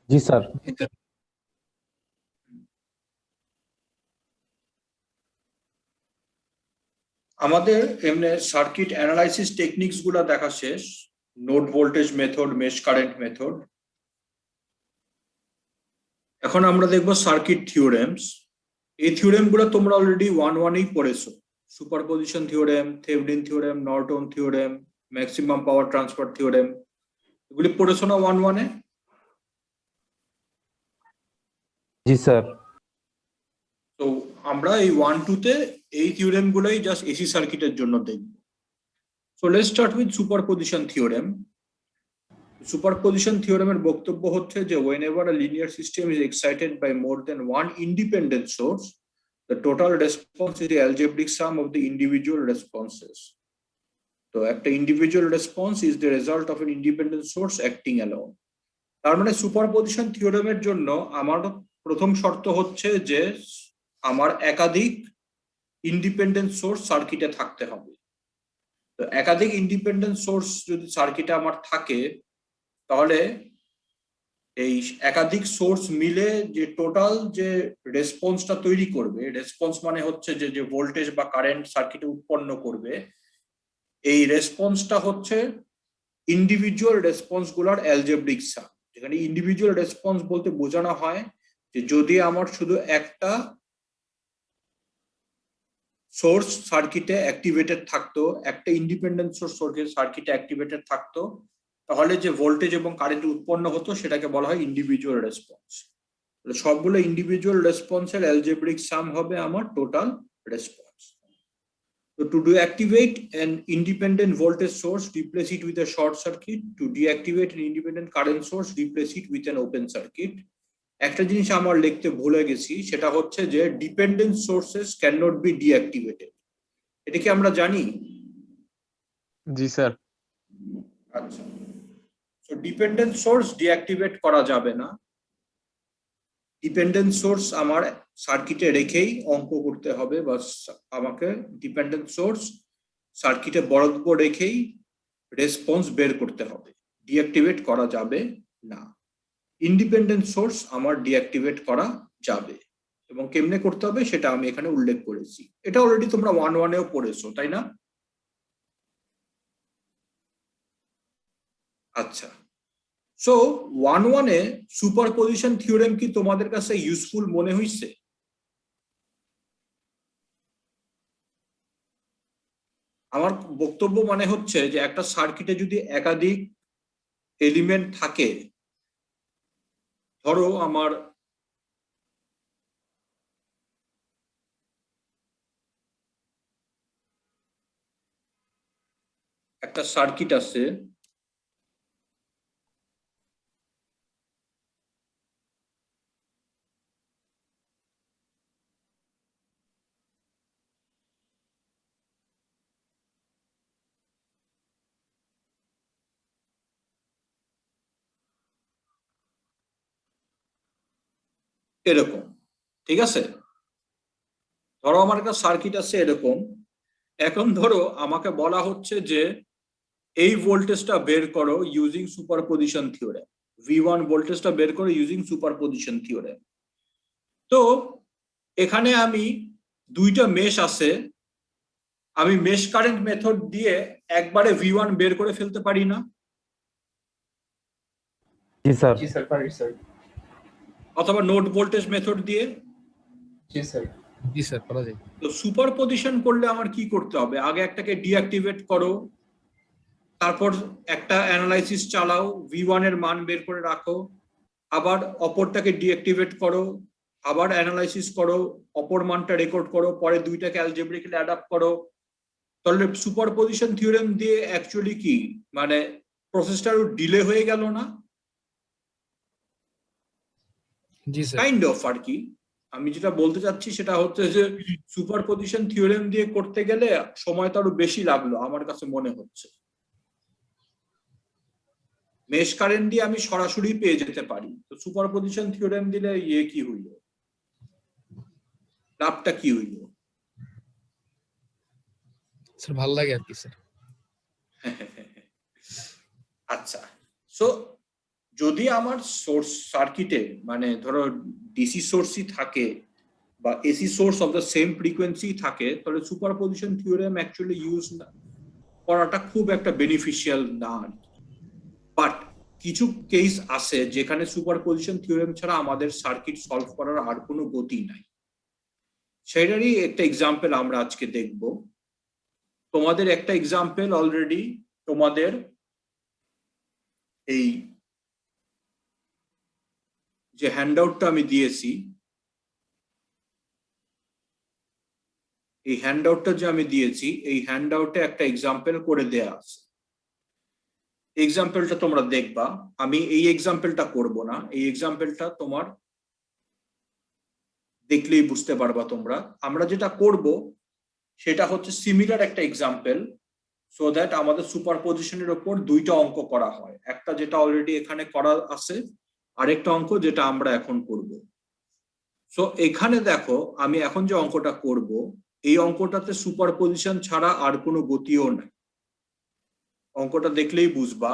जी sir. আমাদের এমনি circuit analysis techniques গুলা দেখা শেষ। Node voltage method, mesh current method. এখন আমরা দেখব সার্কিট থিওরেমস। এই থিওরেম গুলো তোমরা অলরেডি 1-1-এই পড়েছো। Superposition theorem, Thevenin theorem, Norton theorem, maximum power transfer theorem, এগুলি পড়েছো না 1-1-এ? জি স্যার। তো আমরা এই 1-2-তে এই থিওরেম গুলোই জাস্ট এসি সার্কিটের জন্য দেখব। So let's start with superposition theorem. Superposition থিওরেমের বক্তব্য হচ্ছে যে whenever a linear system is excited by more than one independent source, the total response is the algebraic sum of the individual responses. তো একটা individual response is the result of N independent source acting alone. তার মানে superposition থিওরেমের জন্য আমার প্রথম শর্ত হচ্ছে যে আমার একাধিক ইন্ডিপেন্ডেন্ট সোর্স সার্কিটে থাকতে হবে। তো একাধিক ইন্ডিপেন্ডেন্ট সোর্স যদি সার্কিটে আমার থাকে, তাহলে এই একাধিক সোর্স মিলে যে টোটাল যে রেসপন্সটা তৈরি করবে, রেসপন্স মানে হচ্ছে যে যে ভোল্টেজ বা কারেন্ট সার্কিটে উৎপন্ন করবে, এই রেসপন্সটা হচ্ছে ইন্ডিভিজুয়াল রেসপন্স গুলার অ্যালজেব্রিক সাম। যেখানে ইন্ডিভিজুয়াল রেসপন্স বলতে বোঝানো হয় যে যদি আমার শুধু একটা সোর্স সার্কিটে অ্যাক্টিভেটেড থাকতো, একটা ইন্ডিপেন্ডেন্ট সোর্স সার্কিটে অ্যাক্টিভেটেড থাকতো, তাহলে যে ভোল্টেজ এবং কারেন্ট উৎপন্ন হতো সেটাকে বলা হয় ইন্ডিভিজুয়াল রেসপন্স। সবগুলো ইন্ডিভিজুয়াল রেসপন্সের অ্যালজেব্রিক সাম হবে আমার total response. So to deactivate an independent voltage source, replace it with a short circuit. To deactivate an independent current source, replace it with an open circuit. একটা জিনিস আমার লিখতে ভুলে গেছি, সেটা হচ্ছে যে dependent sources can not be deactivated. এটা কি আমরা জানি? জি স্যার। আচ্ছা, সো ডিপেন্ডেন্ট সোর্স ডিঅ্যাক্টিভেট করা যাবে না। ডিপেন্ডেন্ট সোর্স আমার সার্কিটে রেখেই অঙ্ক করতে হবে, বা আমাকে ডিপেন্ডেন্ট সোর্স সার্কিটে বরাদ্দ রেখেই রেসপন্স বের করতে হবে, ডিঅ্যাক্টিভেট করা যাবে না। ইন্ডিপেন্ডেন্ট সোর্স আমার ডিঅ্যাক্টিভেট করা যাবে, এবং কেমনে করতে হবে সেটা আমি এখানে উল্লেখ করেছি। এটা অলরেডি তোমরা 1-1-এও পড়েছো, তাই না? আচ্ছা, সো 1-1-এ সুপারপজিশন থিওরেম কি তোমাদের কাছে ইউজফুল মনে হইছে? আমার বক্তব্য মানে হচ্ছে যে একটা সার্কিটে যদি একাধিক এলিমেন্ট থাকে, ধরো আমার একটা সার্কিট আছে, এরকম, ঠিক আছে? ধরো আমার একটা সার্কিট আছে এরকম। এখন ধরো আমাকে বলা হচ্ছে যে এই ভোল্টেজটা বের করো ইউজিং সুপারপজিশন থিওরেম, V1 ভোল্টেজটা বের করো ইউজিং সুপারপজিশন থিওরেম। তো এখানে আমি দুইটা মেশ আছে, আমি মেশ কারেন্ট মেথড দিয়ে একবারে V1 বের করে ফেলতে পারি না? জি স্যার। জি স্যার, পারি স্যার। অথবা নোড ভোল্টেজ মেথড দিয়ে? জি স্যার। জি স্যার, করা যায়। তো সুপারপজিশন করলে আমার কি করতে হবে? আগে একটাকে ডিঅ্যাক্টিভেট করো, তারপর একটা অ্যানালাইসিস চালাও, V1 এর মান বের করে রাখো, আবার অপরটাকে ডিঅ্যাক্টিভেট করো, আবার অ্যানালাইসিস করো, অপর মানটা রেকর্ড করো, পরে দুইটাকে অ্যালজেব্রিক্যালি অ্যাড আপ করো। তাহলে সুপারপজিশন থিওরেম দিয়ে অ্যাকচুয়ালি কি মানে প্রসেসটা ডিলে হয়ে গেল না? জি স্যার। কাইন্ড অফ আর কি। আমি যেটা বলতে চাচ্ছি সেটা হচ্ছে যে সুপারপজিশন থিওরেম দিয়ে করতে গেলে সময় তো আরো বেশি লাগলো আমার কাছে মনে হচ্ছে। মেশ কারেন্ট দিয়ে আমি সরাসরি পেয়ে যেতে পারি, তো সুপারপজিশন থিওরেম দিলে ইয়ে কি হইল, লাভটা কি হইল? স্যার ভালো লাগে আর কি স্যার। আচ্ছা, সো যদি আমার সোর্স সার্কিটে মানে ধরো ডিসি সোর্সই থাকে বা AC source of the same frequency থাকে, তাহলে সুপারপজিশন থিওরেম অ্যাকচুয়ালি ইউজ করাটা খুব একটা বেনিফিশিয়াল না। বাট কিছু কেস আছে যেখানে সুপারপজিশন থিওরেম ছাড়া আমাদের সার্কিট সলভ করার আর কোনো গতি নাই। সেটারই একটা এক্সাম্পল আমরা আজকে দেখব। তোমাদের একটা এক্সাম্পল অলরেডি তোমাদের এই যে হ্যান্ডআউটটা আমি দিয়েছি, এই হ্যান্ডআউটটা যে আমি দিয়েছি, এই হ্যান্ডআউটে একটা এক্সাম্পল করে দেয়া আছে। এক্সাম্পলটা তোমরা দেখবা। আমি এই এক্সাম্পলটা করব না, এই এক্সাম্পলটা তোমার দেখলেই বুঝতে পারবা তোমরা। আমরা যেটা করব সেটা হচ্ছে সিমিলার একটা এক্সাম্পল, সো দ্যাট আমাদের সুপারপজিশনের উপর দুইটা অঙ্ক করা হয়, একটা যেটা অলরেডি এখানে করা আছে, আরেকটা অঙ্ক যেটা আমরা এখন করব। সো এখানে দেখো আমি এখন যে অঙ্কটা করব, এই অঙ্কটাতে সুপারপজিশন ছাড়া আর কোনো গতিও নাই। অঙ্কটা দেখলেই বুঝবা।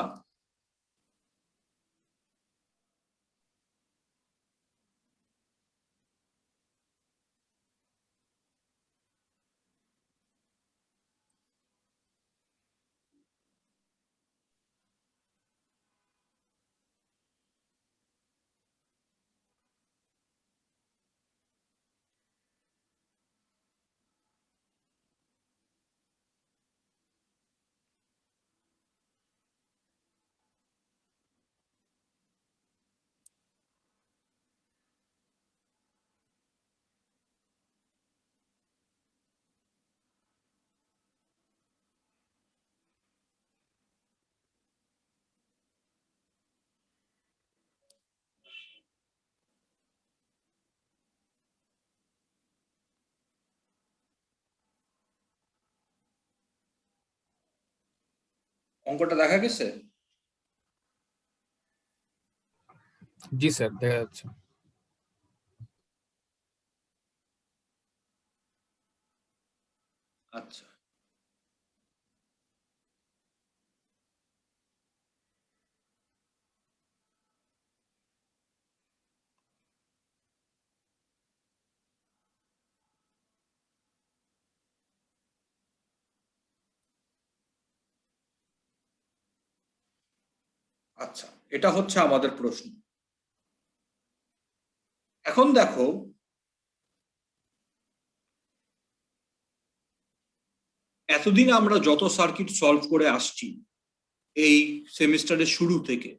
অঙ্কটা দেখা গেছে? জি স্যার, দেখা যাচ্ছে। আচ্ছা, আচ্ছা, এটা হচ্ছে আমাদের প্রশ্ন। এখন দেখো এতদিন আমরা যত সার্কিট সলভ করে আসছি এই সেমিস্টারের শুরু থেকে,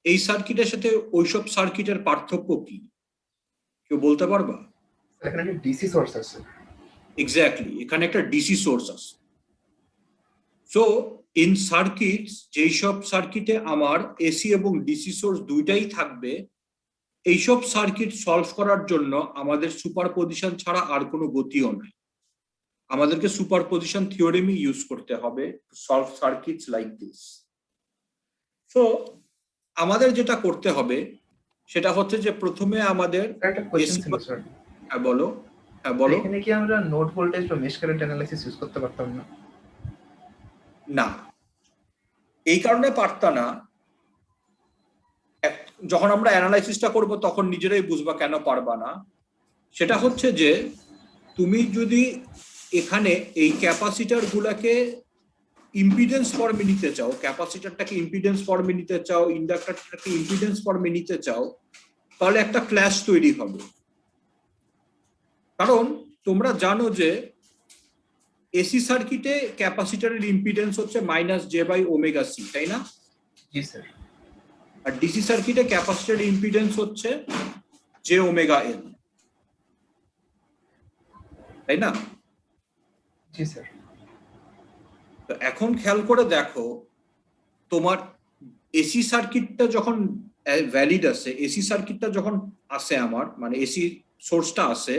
এই সার্কিটের সাথে ওইসব সার্কিটের পার্থক্য কি কেউ বলতে পারবা? এখানে একটা ডিসি সোর্স আছে। এক্স্যাক্টলি, এখানে একটা ডিসি সোর্স আছে। সো ইন সার্কিটস, যেই সব সার্কিটে আমার এসি এবং ডিসি সোর্স দুইটাই থাকবে, এইসব সার্কিট সলভ করার জন্য আমাদের সুপারপজিশন ছাড়া আর কোনো গতিও নাই। আমাদেরকে সুপারপজিশন থিওরেমই ইউজ করতে হবে to solve circuits like this. So আমাদের যেটা করতে হবে সেটা হচ্ছে যে প্রথমে আমাদের একটা কোশ্চেন ছিল স্যার। হ্যাঁ বলো, হ্যাঁ বলো। এখানে কি আমরা নোড ভোল্টেজ বা মেশ কারেন্ট অ্যানালাইসিস ইউজ করতে পারতাম না? না, এই কারণে পারতা না। যখন আমরা অ্যানালাইসিসটা করব তখন নিজেরাই বুঝবা কেন পারবা না। সেটা হচ্ছে যে তুমি যদি এখানে এই ক্যাপাসিটার গুলাকে ইম্পিডেন্স ফর্মে নিতে চাও, ক্যাপাসিটারটাকে ইম্পিডেন্স ফর্মে নিতে চাও, ইন্ডাক্টরটাকে ইম্পিডেন্স ফর্মে নিতে চাও, তাহলে একটা ক্ল্যাশ তৈরি হবে। কারণ তোমরা জানো যে এসি সার্কিটে ক্যাপাসিটারের ইম্পিডেন্স হচ্ছে -j/ωc, তাই না? জি স্যার। আর ডিসি সার্কিটে ক্যাপাসিটারের ইম্পিডেন্স হচ্ছে jωL, তাই না? জি স্যার। তো এখন খেয়াল করে দেখো, তোমার এসি সার্কিটটা যখন ভ্যালিড আছে, এসি সার্কিটটা যখন আছে আমার মানে এসি সোর্সটা আছে,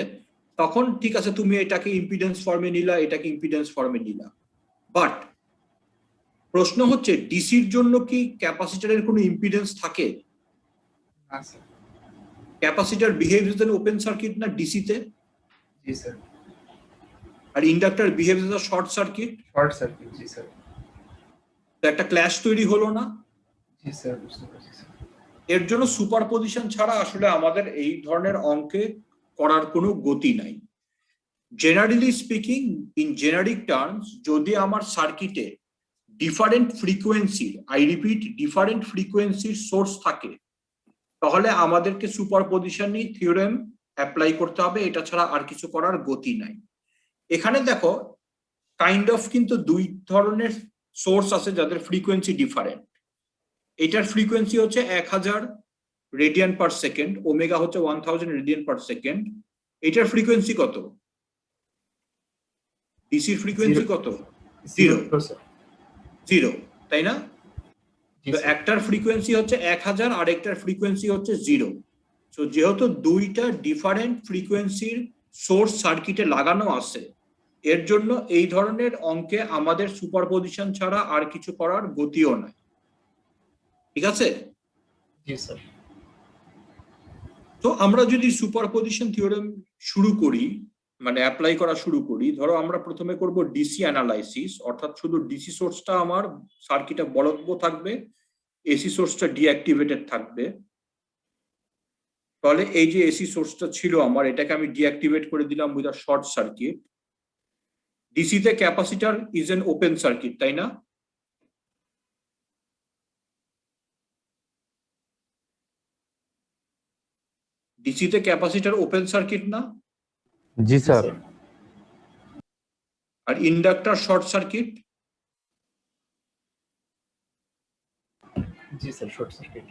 তখন ঠিক আছে তুমি এটাকে ইম্পিডেন্স ফর্মে নিলা, এটাকে ইম্পিডেন্স ফর্মে নিলা। বাট প্রশ্ন হচ্ছে ডিসির জন্য কি ক্যাপাসিটরের কোনো ইম্পিডেন্স থাকে? না sir. Capacitor behaves as an open circuit না ডিসিতে? জি স্যার। আর inductor behaves as a short circuit? Short circuit. জি স্যার। তো একটা ক্ল্যাশ তৈরি হলো না? জি স্যার, বুঝতে পারছি স্যার। এর জন্য সুপারপজিশন ছাড়া আসলে আমাদের এই ধরনের অঙ্কে করার কোনো গতি নাই। Generally speaking, in generic terms, যদি আমার সার্কিটে ডিফারেন্ট ফ্রিকোয়েন্সির, আই রিপিট ডিফারেন্ট ফ্রিকোয়েন্সির সোর্স থাকে, তাহলে আমাদেরকে সুপারপজিশন থিওরেম অ্যাপ্লাই করতে হবে, এটা ছাড়া আর কিছু করার গতি নাই। এখানে দেখো কাইন্ড অফ কিন্তু দুই ধরনের সোর্স আছে যাদের ফ্রিকোয়েন্সি ডিফারেন্ট। এটার ফ্রিকোয়েন্সি হচ্ছে 1000 রেডিয়ান পার সেকেন্ড, ওমেগা হচ্ছে 1000 রেডিয়ান পার সেকেন্ড। এটার ফ্রিকোয়েন্সি কত? ডিসির ফ্রিকোয়েন্সি কত? জিরো, জিরো, তাই না? তো একটার ফ্রিকোয়েন্সি হচ্ছে 1000 আর একটার ফ্রিকোয়েন্সি হচ্ছে জিরো। তো যেহেতু দুইটা ডিফারেন্ট ফ্রিকোয়েন্সির সোর্স সার্কিটে লাগানো আছে, এর জন্য এই ধরনের অঙ্কে আমাদের সুপারপজিশন ছাড়া আর কিছু করার গতিও নাই। ঠিক আছে? জি স্যার। তো আমরা যদি সুপারপজিশন থিওরেম শুরু করি, মানে অ্যাপ্লাই করা শুরু করি, ধরো আমরা প্রথমে করব ডিসি অ্যানালাইসিস, অর্থাৎ শুধু ডিসি সোর্সটা আমার সার্কিটে বলবৎ থাকবে, এসি সোর্সটা ডিঅ্যাক্টিভেটেড থাকবে। তাহলে এই যে এসি সোর্সটা ছিল আমার, এটাকে আমি ডিঅ্যাক্টিভেট করে দিলাম উইথ আ শর্ট সার্কিট। ডিসিতে capacitor is an open circuit, তাই না? ডিসিতে ক্যাপাসিটর ওপেন সার্কিট না? জি স্যার। আর ইন্ডাক্টর শর্ট সার্কিট? জি স্যার, শর্ট সার্কিট।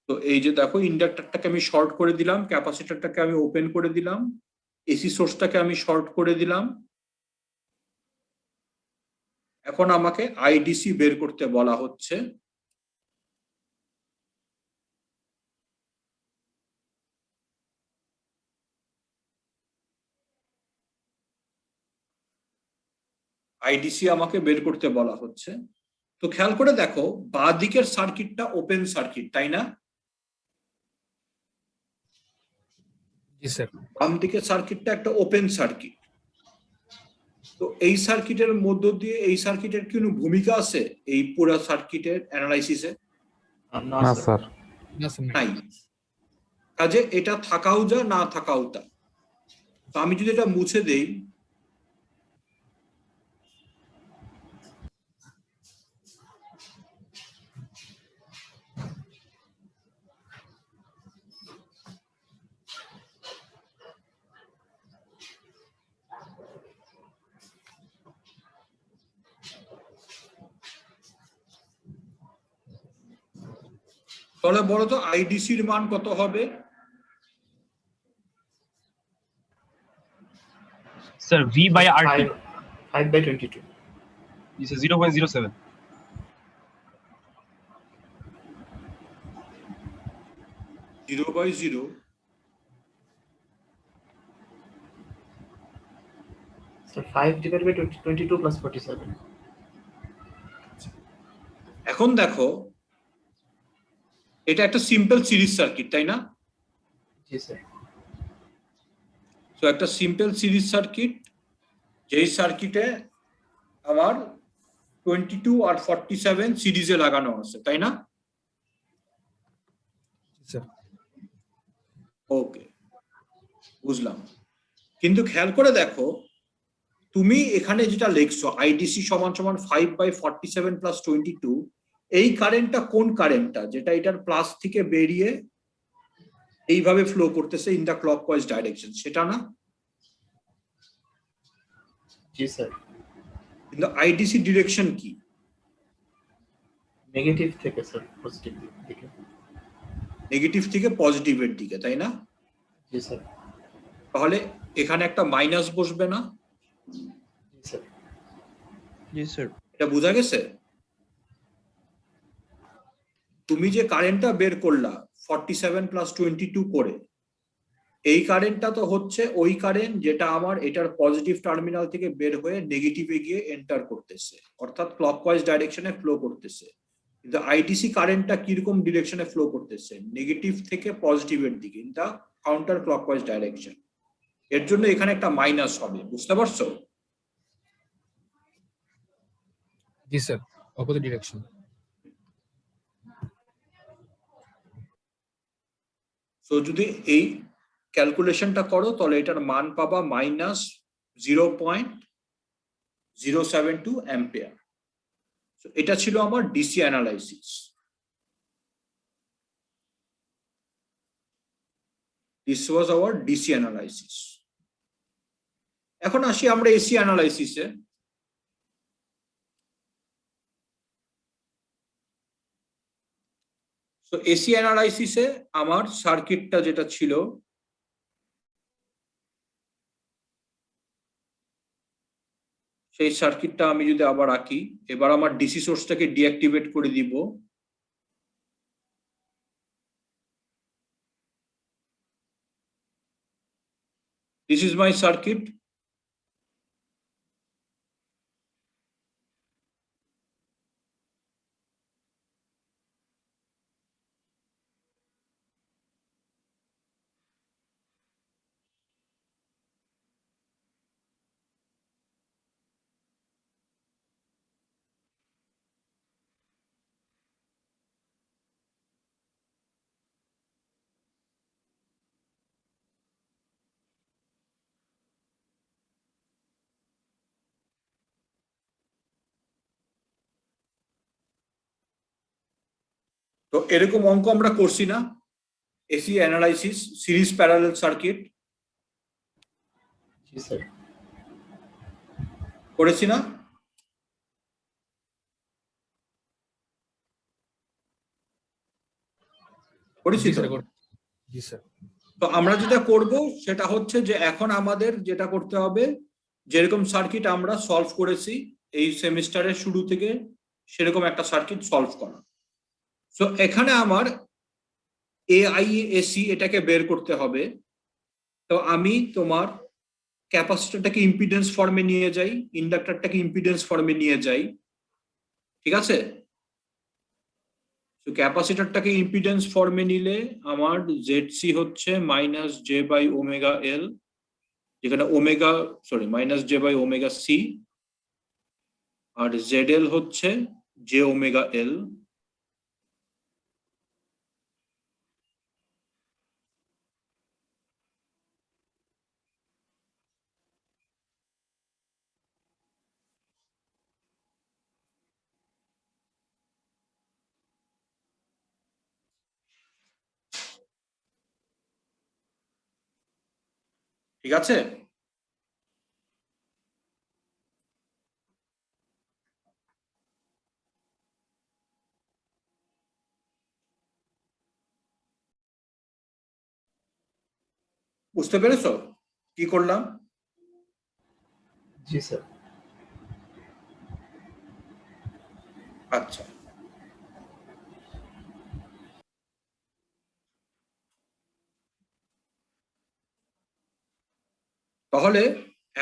তো এই যে দেখো, ইন্ডাক্টরটাকে আমি শর্ট করে দিলাম, ক্যাপাসিটরটাকে আমি ওপেন করে দিলাম, এসি সোর্সটাকে আমি শর্ট করে দিলাম। এখন আমাকে আইডিসি বের করতে বলা হচ্ছে। আইডিসি আমাকে বের করতে বলা হচ্ছে। তো খেয়াল করে দেখো, বাঁ দিকের সার্কিটটা ওপেন সার্কিট, তাই না? জি স্যার। বাম দিকের সার্কিটটা একটা ওপেন সার্কিট। তো এই সার্কিটের মধ্য দিয়ে এই সার্কিটের কি কোনো ভূমিকা আছে এই পুরো সার্কিটের অ্যানালাইসিসে? না স্যার। না স্যার, নাই। কাজে এটা থাকাও যা, না থাকাও তা। তো আমি যদি এটা মুছে দেই, তাহলে বলো তো আইডিসির মান কত হবে? Sir, V by RT 5/22. is 0.07. 0/0। So 5 divided by 22 plus 47. এখন দেখো, এটা একটা সিম্পল সিরিজ সার্কিট, তাই না? জি স্যার। তো একটা সিম্পল সিরিজ সার্কিট, যেই সার্কিটে আমার 22 আর 47 সিরিজে লাগানো আছে, তাই না? স্যার। ওকে, বুঝলাম। কিন্তু খেয়াল করে দেখো, তুমি এখানে যেটা লিখছো আইডিসি সমান সমান 5/47 প্লাস 22, এই কারেন্টটা কোন কারেন্টটা যেটা এটার প্লাস থেকে বেরিয়ে এইভাবে ফ্লো করতেছে ইন দা ক্লকওয়াইজ ডাইরেকশন, সেটা না? জি স্যার। কিন্তু আইডিসি ডিরেকশন কি? নেগেটিভ থেকে স্যার পজিটিভ দিকে। নেগেটিভ থেকে পজিটিভের দিকে, তাই না? জি স্যার। তাহলে এখানে একটা মাইনাস বসবে না? জি স্যার। Yes, sir. এটা বোঝা গেছে? তুমি যে কারেন্টটা বের করলা 47 প্লাস 22 করে, এই কারেন্টটা তো হচ্ছে ওই কারেন্ট যেটা আমার এটার পজিটিভ টার্মিনাল থেকে বের হয়ে নেগেটিভে গিয়ে এন্টার করতেছে, অর্থাৎ ক্লকওয়াইজ ডাইরেকশনে ফ্লো করতেছে। কিন্তু আইডিসি কারেন্টটা কিরকম ডিরেকশনে ফ্লো করতেছে? নেগেটিভ থেকে পজিটিভের দিকে, in the counter clockwise direction. এর জন্য এখানে একটা মাইনাস হবে, বুঝতে পারছো? জি স্যার, অপোজিট ডিরেকশন। তো যদি এই ক্যালকুলেশনটা করো তাহলে এটার মান পাবা -0.072 অ্যাম্পিয়ার। এটা ছিল আমার DC analysis. This was our DC analysis. এখন আসি আমরা এসি অ্যানালাইসিসে। তো এসি অ্যানালাইসিসে আমার সার্কিটটা যেটা ছিল সেই সার্কিটটা আমি যদি আবার আঁকি, এবার আমার ডিসি সোর্সটাকে ডিঅ্যাক্টিভেট করে দিব। This is my circuit. তো এরকম অঙ্ক আমরা করছি না, AC analysis series parallel circuit জি স্যার। করেছি না? করেছি জি তো? স্যার, জি স্যার। তো আমরা যেটা করব সেটা হচ্ছে যে এখন আমাদের যেটা করতে হবে, যেরকম সার্কিট আমরা সলভ করেছি এই সেমিস্টারের শুরু থেকে সেরকম একটা সার্কিট সলভ করা। সো এখানে আমার এআইএসি এটাকে বের করতে হবে। তো আমি তোমার ক্যাপাসিটরটাকে ইম্পিডেন্স ফর্মে নিয়ে যাই, ইন্ডাক্টরটাকে ইম্পিডেন্স ফর্মে নিয়ে যাই, ঠিক আছে? তো ক্যাপাসিটরটাকে ইম্পিডেন্স ফর্মে নিলে আমার জেডসি হচ্ছে -j/ωL, যেখানে -j/ωC, আর জেডএল হচ্ছে jωL। ঠিক আছে? বুঝতে পেরেছো কি করলাম? জি স্যার। আচ্ছা, তাহলে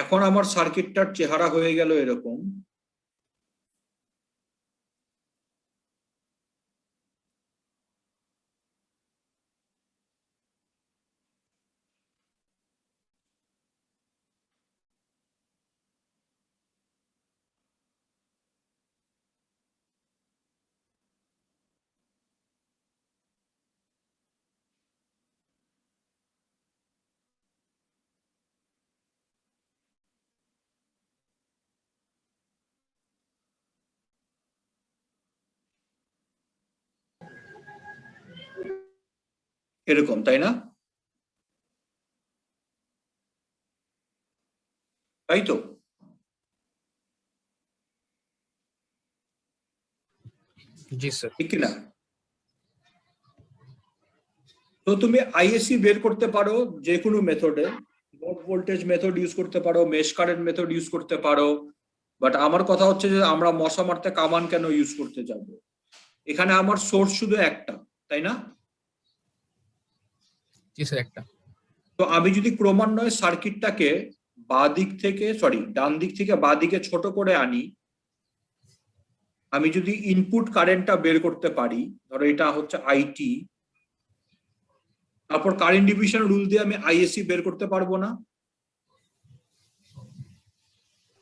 এখন আমার সার্কিটটার চেহারা হয়ে গেল এরকম। এরকম, তাই না? তাই তো? জি স্যার। ঠিক কিনা? তো তুমি আইএসসি বের করতে পারো যে কোনো মেথডে, নোড ভোল্টেজ মেথড ইউজ করতে পারো, মেশ কারেন্ট মেথড ইউজ করতে পারো, বাট আমার কথা হচ্ছে যে আমরা মশা মারতে কামান কেন ইউজ করতে যাব? এখানে আমার সোর্স শুধু একটা, তাই না? জি স্যার, একটা। তো আমি যদি ক্রমান্বয়ে সার্কিটটাকে ডান দিক থেকে বাঁ দিকে ছোট করে আনি, আমি যদি ইনপুট কারেন্টটা বের করতে পারি, ধরো এটা হচ্ছে আইটি, তারপর কারেন্ট ডিভিশন রুল দিয়ে আমি আইএসসি বের করতে পারবো না?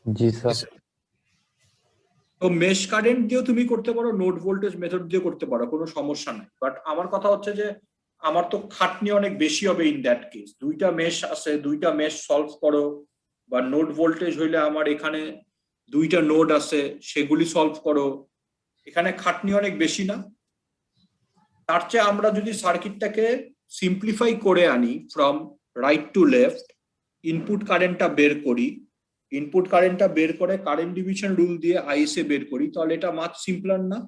জি স্যার। তো মেশ কারেন্ট দিয়েও তুমি করতে পারো, নোড ভোল্টেজ মেথড দিয়ে করতে পারো, কোনো সমস্যা নাই। বাট আমার কথা হচ্ছে যে আমার তো খাটনি অনেক বেশি হবে ইন দ্যাট কেস। দুইটা মেশ আছে, দুইটা মেশ সলভ করো, বা নোড ভোল্টেজ হইলে আমার এখানে দুইটা নোড আছে সেগুলি সলভ করো, এখানে খাটনি অনেক বেশি না? তার চেয়ে আমরা যদি সার্কিটটাকে সিম্পলিফাই করে আনি from right to left, input কারেন্টটা বের করি, ইনপুট কারেন্টটা বের করে কারেন্ট ডিভিশন রুল দিয়ে আইএসএ বের করি, তাহলে এটা মাচ সিম্পলার না?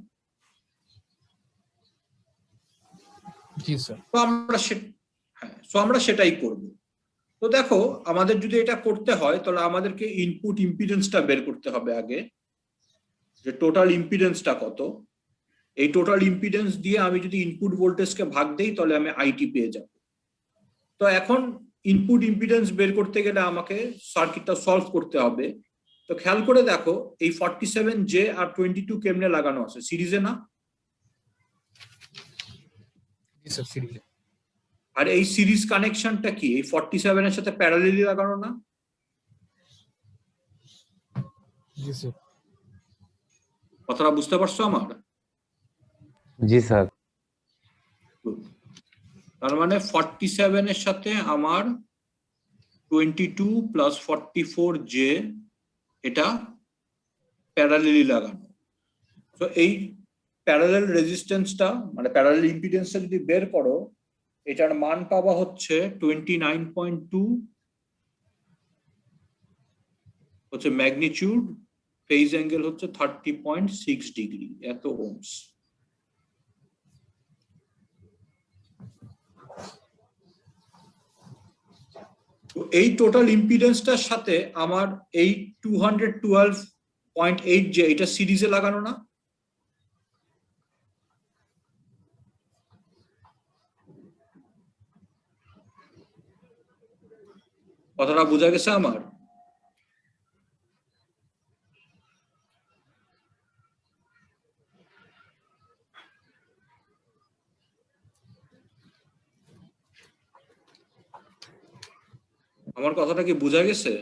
জি স্যার। তো আমরা সেটাই করব। তো দেখো, আমাদের যদি এটা করতে হয় তাহলে আমাদেরকে ইনপুট ইম্পিডেন্সটা বের করতে হবে আগে, যে টোটাল ইম্পিডেন্সটা কত। এই টোটাল ইম্পিডেন্স দিয়ে আমি যদি ইনপুট ভোল্টেজকে ভাগ দেই তাহলে আমি আইটি পেয়ে যাব। তো এখন ইনপুট ইম্পিডেন্স বের করতে গেলে আমাকে সার্কিটটা সলভ করতে হবে। তো খেয়াল করে দেখো, এই 47J আর 22 কেমনে লাগানো আছে, সিরিজে না? জি স্যার, সিরিজে। আর এই সিরিজ কানেকশনটা কি এই 47 এর সাথে প্যারালালি লাগানো না? জি স্যার। কথাটা বুঝতে পারছো আমার? जी सर। তার মানে 47 এর সাথে আমার 22 প্লাস 44J এটা প্যারালালি লাগানো। তো এই প্যারালাল রেজিস্ট্যান্সটা মানে প্যারালাল ইম্পিডেন্সটা যদি বের করো, এটার মান পাওয়া হচ্ছে 29.2 হচ্ছে ম্যাগনিটিউড, ফেজ অ্যাঙ্গেল হচ্ছে 30.6 ডিগ্রি, এত ওহমস। তো এই টোটাল ইম্পিডেন্সটার সাথে আমার এই 212.8 যে এটা সিরিজে লাগানো না? কথাটা বোঝা গেছে আমার? আমার কথাটা কি বোঝা গেছে?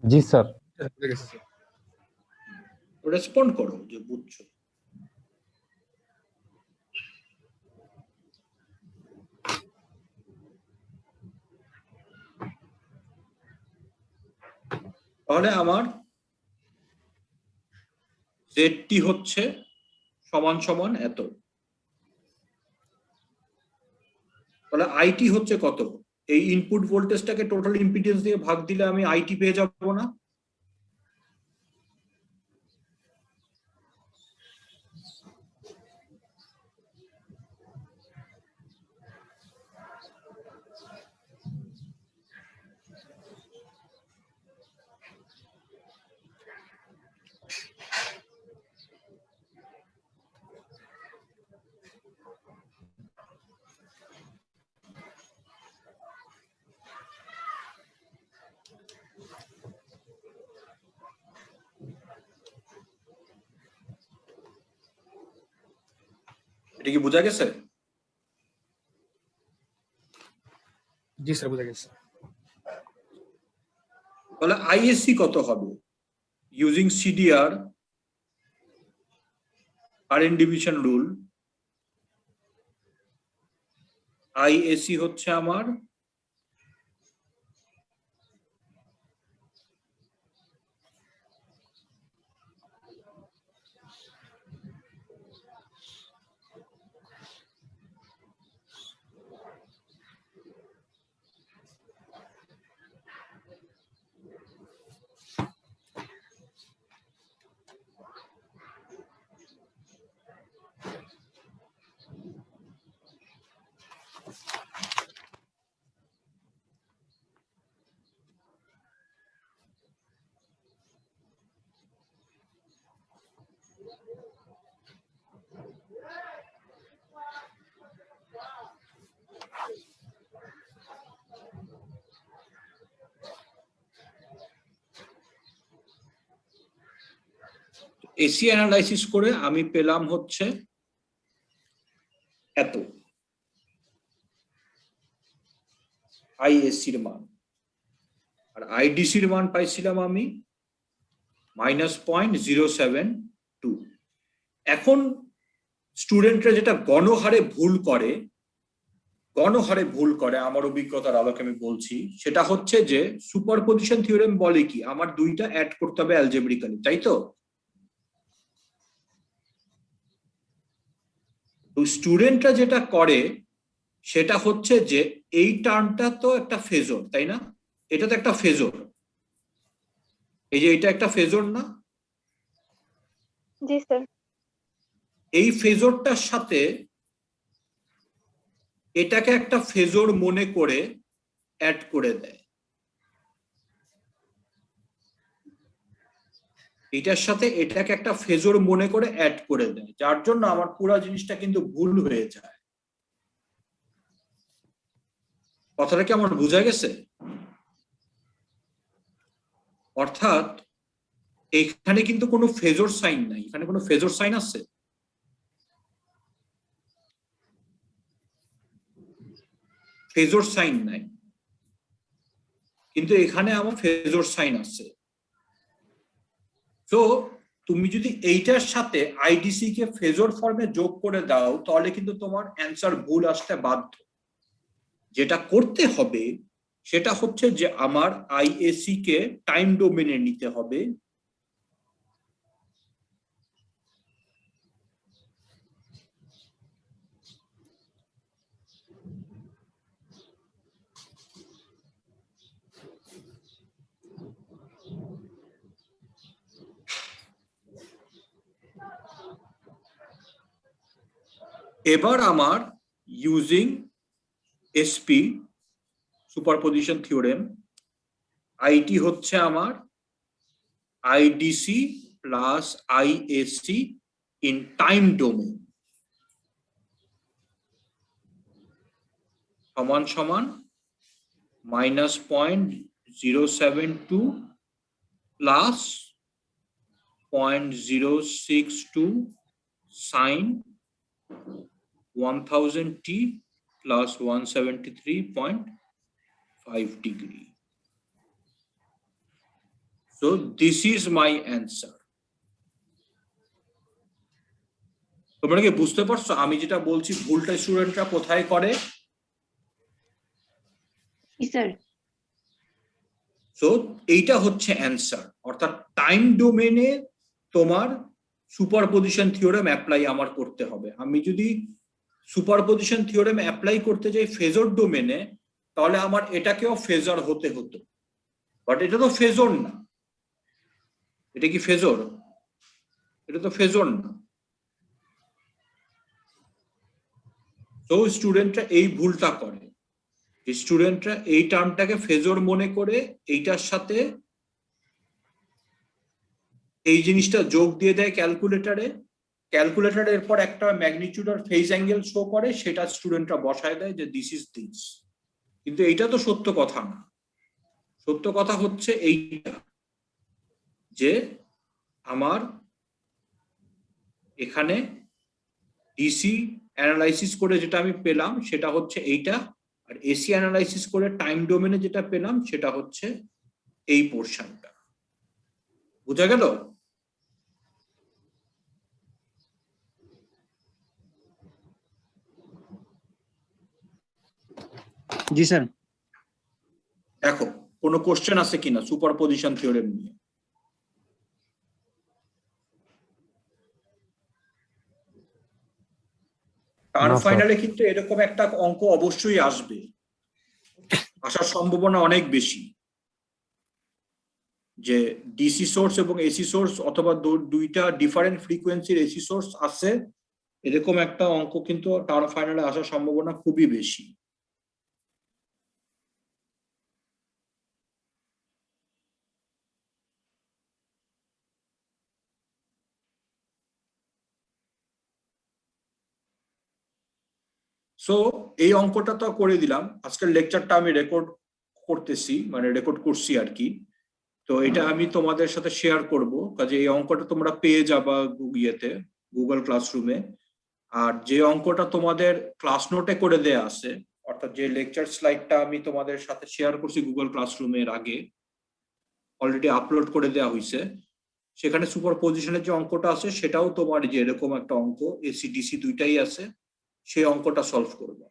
जी सर। বুঝে গেছে স্যার। রেসপন্ড করো যে বুঝছো। তাহলে আমার জেডটি হচ্ছে সমান সমান এত। তাহলে আইটি হচ্ছে কত? এই ইনপুট ভোল্টেজটাকে টোটাল ইম্পিডেন্স দিয়ে ভাগ দিলে আমি আইটি পেয়ে যাব না? এটা কি বোঝা গেছে? জি স্যার, বুঝে গেছে। তাহলে আইএসসি কত হবে using CDR current division rule? ISC হচ্ছে আমার এসি অ্যানালাইসিস করে আমি পেলাম হচ্ছে এত আইএসসির মান, আর আইডিসির মান পাইছিলাম আমি -0.072। এখন স্টুডেন্টরা যেটা গণহারে ভুল করে, গণহারে ভুল করে আমার অভিজ্ঞতার আলোকে আমি বলছি, সেটা হচ্ছে যে সুপারপজিশন থিওরেম বলে কি আমার দুইটা অ্যাড করতে হবে অ্যালজেব্রিক্যালি, তাই তো? স্টুডেন্টরা যেটা করে সেটা হচ্ছে যে এই টার্মটা তো একটা ফেজর, তাই না? এটা তো একটা ফেজর, এই যে এটা একটা ফেজর না? জি স্যার। এই ফেজরটার সাথে এটাকে একটা ফেজর মনে করে অ্যাড করে দেয়, এটার সাথে এটাকে একটা ফেজর মনে করে অ্যাড করে দেয়, যার জন্য আমার পুরো জিনিসটা কিন্তু ভুল হয়ে যায়। কথাটা কি আমার বোঝা গেছে? অর্থাৎ এখানে কিন্তু কোনো ফেজর সাইন নাই, এখানে কোনো ফেজর সাইন আছে? ফেজর সাইন নাই, কিন্তু এখানে আমার ফেজর সাইন আছে। তো তুমি যদি এইটার সাথে আইডিসি কে ফেজর ফর্মে যোগ করে দাও তাহলে কিন্তু তোমার অ্যান্সার ভুল আসতে বাধ্য। যেটা করতে হবে সেটা হচ্ছে যে আমার আইএসি কে টাইম ডোমেনে নিতে হবে, এবার আমার using SP superposition theorem IT হচ্ছে আমার IDC plus ISC in time domain সমান সমান -0.072 plus 0.062 sign 1000t plus 173.5 degree. So this is my answer. তোমরা কি বুঝতে পারছো আমি যেটা বলছি ভুলটা স্টুডেন্টরা কোথায় করে? স্যার। সো এইটা হচ্ছে অ্যান্সার, অর্থাৎ টাইম ডোমেনে তোমার সুপারপজিশন থিওরেম অ্যাপ্লাই আমার করতে হবে। আমি যদি সুপারপজিশন থিওরেম অ্যাপ্লাই করতে যাই ফেজর ডোমেনে তাহলে আমার এটাকেও ফেজর হতে হতো, বাট এটা তো ফেজর না। এটা কি ফেজর? এটা তো ফেজর না। তো স্টুডেন্টরা এই ভুলটা করে, স্টুডেন্টরা এই টার্মটাকে ফেজর মনে করে এইটার সাথে এই জিনিসটা যোগ দিয়ে দেয় ক্যালকুলেটরে, ক্যালকুলেটর এরপর একটা ম্যাগনিটিউড আর ফেজ অ্যাঙ্গেল শো করে, সেটা স্টুডেন্টরা বসায় দেয় যে দিস ইজ দিস। কিন্তু এইটা তো সত্য কথা না। সত্য কথা হচ্ছে এইটা যে আমার এখানে ডিসি অ্যানালাইসিস করে যেটা আমি পেলাম সেটা হচ্ছে এইটা, আর এসি অ্যানালাইসিস করে টাইম ডোমেনে যেটা পেলাম সেটা হচ্ছে এই পোর্শনটা। বোঝা গেল? জি স্যার। দেখো কোনো কোশ্চেন আছে কিনা সুপারপজিশন থিওরেম নিয়ে? টার্ম না, স্যার। ফাইনালে কিন্তু এরকম একটা অঙ্ক অবশ্যই আসবে, আসার সম্ভাবনা অনেক বেশি, যে ডিসি সোর্স এবং এসি সোর্স অথবা দুইটা ডিফারেন্ট ফ্রিকোয়েন্সির এসি সোর্স আছে, এরকম একটা অঙ্ক কিন্তু টার্ম ফাইনালে আসার সম্ভাবনা খুবই বেশি। সো এই অঙ্কটা তো করে দিলাম, আজকের লেকচারটা আমি রেকর্ড করতেছি, মানে রেকর্ড করছি আর কি। তো এটা আমি তোমাদের সাথে শেয়ার করব, কাজে এই অঙ্কটা তোমরা পেয়ে যাবা ইয়েতে গুগল ক্লাসরুমে। আর যে অঙ্কটা তোমাদের ক্লাস নোটে করে দেয়া আছে, অর্থাৎ যে লেকচার স্লাইডটা আমি তোমাদের সাথে শেয়ার করছি গুগল ক্লাসরুমের আগে অলরেডি আপলোড করে দেওয়া হয়েছে, সেখানে সুপারপজিশনের যে অঙ্কটা আছে সেটাও তোমার যে এরকম একটা অঙ্ক এসি ডিসি দুইটাই আছে, সেই অঙ্কটা সলভ করবা।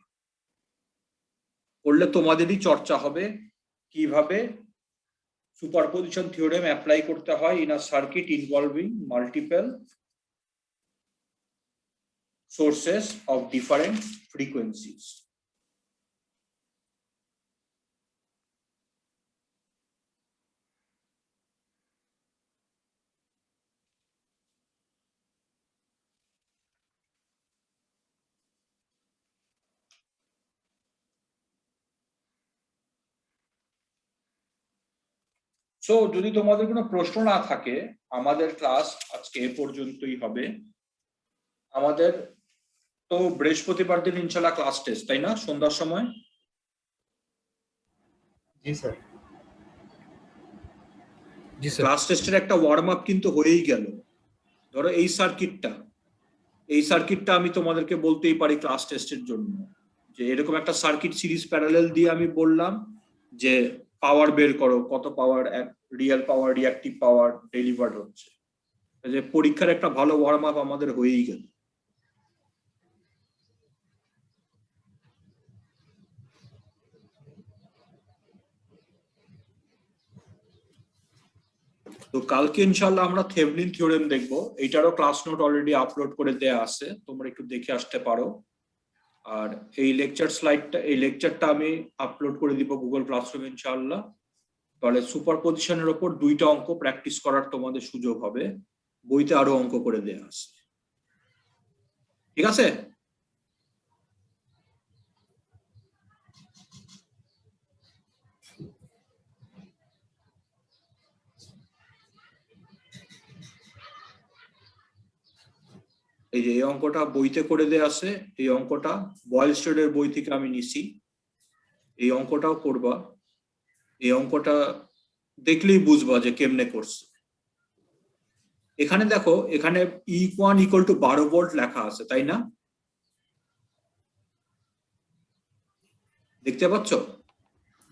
করলে তোমাদেরই চর্চা হবে কিভাবে সুপারপজিশন থিওরেম অ্যাপ্লাই করতে হয় in a circuit involving multiple sources of different frequencies. So যদি তোমাদের কোনো প্রশ্ন না থাকে, আমাদের ক্লাস আজকে এ পর্যন্তই হবে। আমাদের তো বৃহস্পতিবার দিন ইনশাল্লাহ ক্লাস টেস্ট, তাই না, সন্ধ্যার সময়? জি স্যার। জি স্যার। ক্লাস টেস্টের একটা ওয়ার্ম আপ কিন্তু হয়েই গেল। ধরো এই সার্কিটটা আমি তোমাদেরকে বলতেই পারি ক্লাস টেস্টের জন্য, যে এরকম একটা সার্কিট সিরিজ প্যারালেল দিয়ে আমি বললাম যে পাওয়ার বের করো, কত পাওয়ার, রিয়েল পাওয়ার, রিঅ্যাক্টিভ পাওয়ার ডেলিভার্ড হচ্ছে। যে পরীক্ষার একটা ভালো ওয়ার্ম আপ আমাদের হয়েই গেল। তো কালকে ইনশাআল্লাহ আমরা থেভলিন থিওরেম দেখবো। এইটারও ক্লাস নোট অলরেডি আপলোড করে দেয়া আছে, তোমরা একটু দেখে আসতে পারো। আর এই লেকচারটা আমি আপলোড করে দিব গুগল ক্লাসরুমে ইনশাআল্লাহ। তাহলে সুপারপজিশনের ওপর 2টা অঙ্ক প্র্যাকটিস করার তোমাদের সুযোগ হবে, বইতে আরো অঙ্ক করে দেয়া আছে। ঠিক আছে? এই যে এই অঙ্কটা বইতে করে দেয়া আছে, এই অঙ্কটা বয়েলস্টেডের বই থেকে আমি নিছি। এই অঙ্কটাও করবা, এই অঙ্কটা দেখলেই বুঝবা যে কেমনে করছে। এখানে দেখো, এখানে E1 = 12 ভোল্ট লেখা আছে, তাই না? দেখতে পাচ্ছ?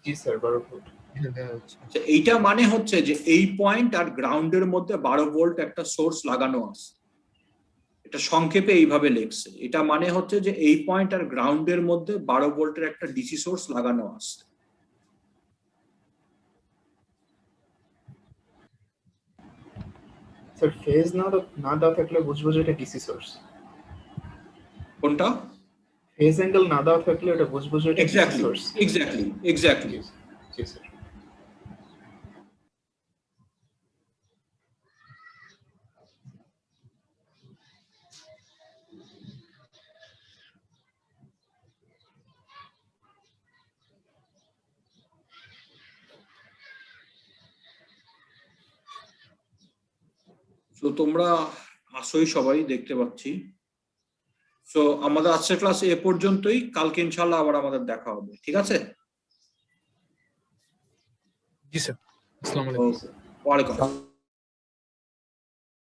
জি স্যার, 12 ভোল্ট। এইটা মানে হচ্ছে যে এই পয়েন্ট আর গ্রাউন্ডের মধ্যে 12 ভোল্ট একটা সোর্স লাগানো আছে। এটা সংক্ষেপে এইভাবে লেখছে। এটা মানে হচ্ছে যে এই পয়েন্ট আর গ্রাউন্ডের মধ্যে 12 ভোল্টের একটা ডিসি সোর্স লাগানো আছে। স্যার ফেজ না দেওয়া থাকলে বুঝবো যে এটা ডিসি সোর্স। কোনটা? ফেজ অ্যাঙ্গেল না দেওয়া থাকলে এটা বুঝবো যে এটা ডিসি সোর্স। এক্স্যাক্টলি। জি স্যার। তো তোমরা আসোই সবাই, দেখতে পাচ্ছি। সো আমাদের আজকের ক্লাস এ পর্যন্তই। কালকে ইনশাআল্লাহ আবার আমাদের দেখা হবে, ঠিক আছে? জি স্যার। আসসালামু আলাইকুম। ওয়ালাইকুম আসসালাম।